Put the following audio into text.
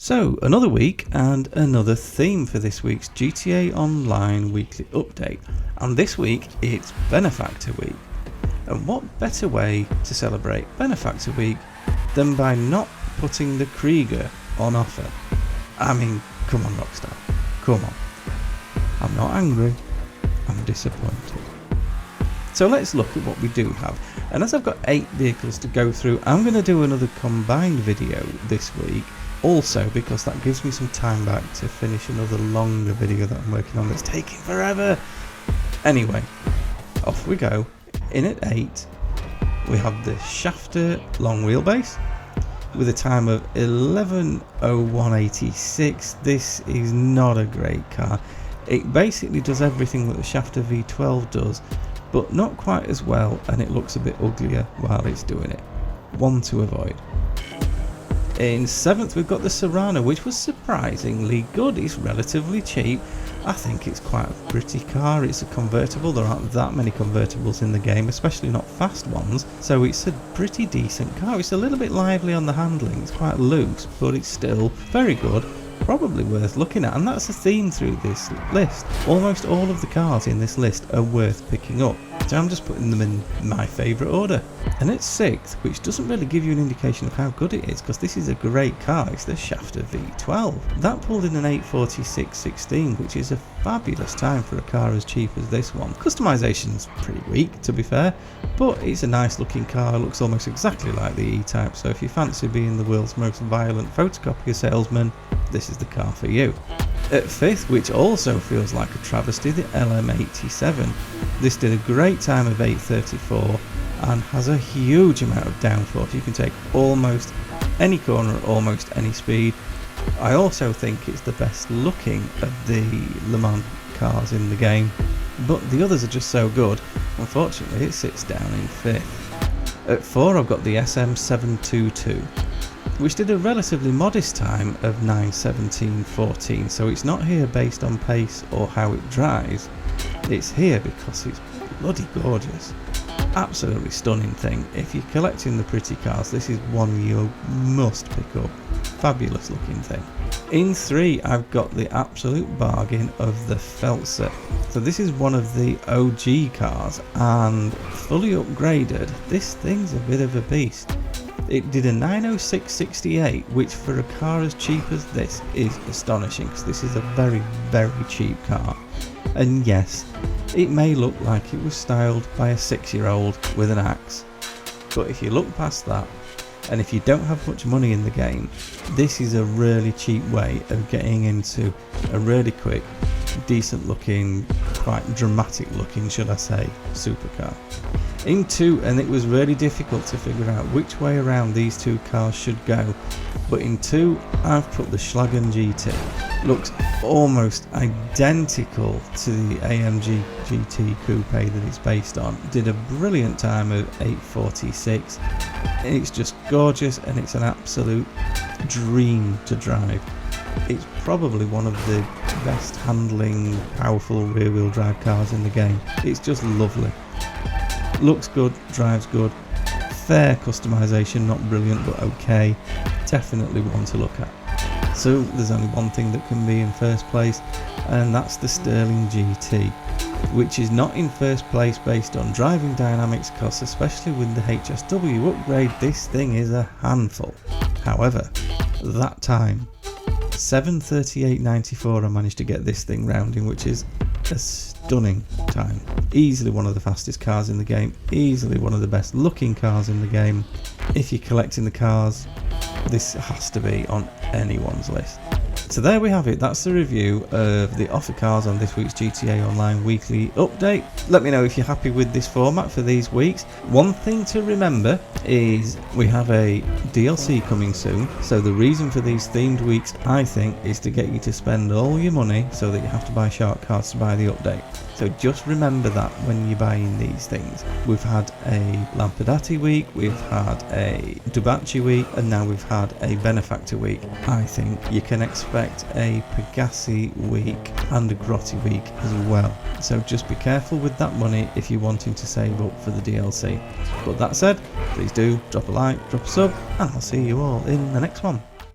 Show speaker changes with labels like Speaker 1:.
Speaker 1: So, another week and another theme for this week's GTA Online weekly update. And this week, it's Benefactor Week. And what better way to celebrate Benefactor Week than by not putting the Krieger on offer? I mean, come on Rockstar, come on. I'm not angry, I'm disappointed. So let's look at what we do have. And as I've got 8 vehicles to go through, I'm going to do another combined video this week. Also, because that gives me some time back to finish another longer video that I'm working on that's taking forever. Anyway, off we go. In at 8, we have the Shafter long wheelbase with a time of 11:01:86. This is not a great car. It basically does everything that the Shafter V12 does, but not quite as well, and it looks a bit uglier while it's doing it. One to avoid. In 7th, we've got the Serrano, which was surprisingly good. It's relatively cheap. I think it's quite a pretty car. It's a convertible. There aren't that many convertibles in the game, especially not fast ones. So it's a pretty decent car. It's a little bit lively on the handling. It's quite loose, but it's still very good. Probably worth looking at, and that's a theme through this list. Almost all of the cars in this list are worth picking up, so I'm just putting them in my favourite order. And it's 6th, which doesn't really give you an indication of how good it is, because this is a great car. It's the Shafter V12. That pulled in an 8:46:16, which is a fabulous time for a car as cheap as this one. Customisation's pretty weak, to be fair, but it's a nice looking car. It looks almost exactly like the E-Type, so if you fancy being the world's most violent photocopier salesman, this is the car for you. At 5th, which also feels like a travesty, the LM87. This did a great time of 8:34 and has a huge amount of downforce. You can take almost any corner at almost any speed. I also think it's the best looking of the Le Mans cars in the game, but the others are just so good. Unfortunately, it sits down in 5th. At 4, I've got the SM722. Which did a relatively modest time of 9:17:14, so it's not here based on pace or how it drives. It's here because it's bloody gorgeous. Absolutely stunning thing. If you're collecting the pretty cars, this is one you must pick up. Fabulous looking thing. In 3, I've got the absolute bargain of the Feltzer. So this is one of the OG cars, and fully upgraded, this thing's a bit of a beast. It did a 9:06:68, which for a car as cheap as this is astonishing, because this is a very, very cheap car. And yes, it may look like it was styled by a 6-year-old with an axe, but if you look past that, and if you don't have much money in the game, this is a really cheap way of getting into a really quick, decent looking, quite dramatic looking, should I say, supercar. In 2, and it was really difficult to figure out which way around these two cars should go, but in 2 I've put the Schlagen GT. Looks almost identical to the AMG GT Coupe that it's based on. Did a brilliant time of 8:46. It's just gorgeous, and it's an absolute dream to drive. It's probably one of the best handling, powerful rear wheel drive cars in the game. It's just lovely. Looks good, drives good, fair customization, not brilliant but okay, definitely one to look at. So there's only one thing that can be in first place, and that's the Sterling GT, which is not in first place based on driving dynamics, because especially with the HSW upgrade, this thing is a handful. However, that time, 7:38:94, I managed to get this thing rounding, which is a stunning time. Easily one of the fastest cars in the game, easily one of the best looking cars in the game. If you're collecting the cars, this has to be on anyone's list. So there we have it. That's the review of the offer cars on this week's GTA Online weekly update. Let me know if you're happy with this format for these weeks. One thing to remember is we have a DLC coming soon. So the reason for these themed weeks, I think, is to get you to spend all your money so that you have to buy shark cards to buy the update. So just remember that when you're buying these things. We've had a Lampadati week, we've had a Dubachi week, and now we've had a Benefactor week. I think you can expect a Pegassi week and a Grotti week as well. So just be careful with that money if you're wanting to save up for the DLC. But that said, please do drop a like, drop a sub, and I'll see you all in the next one.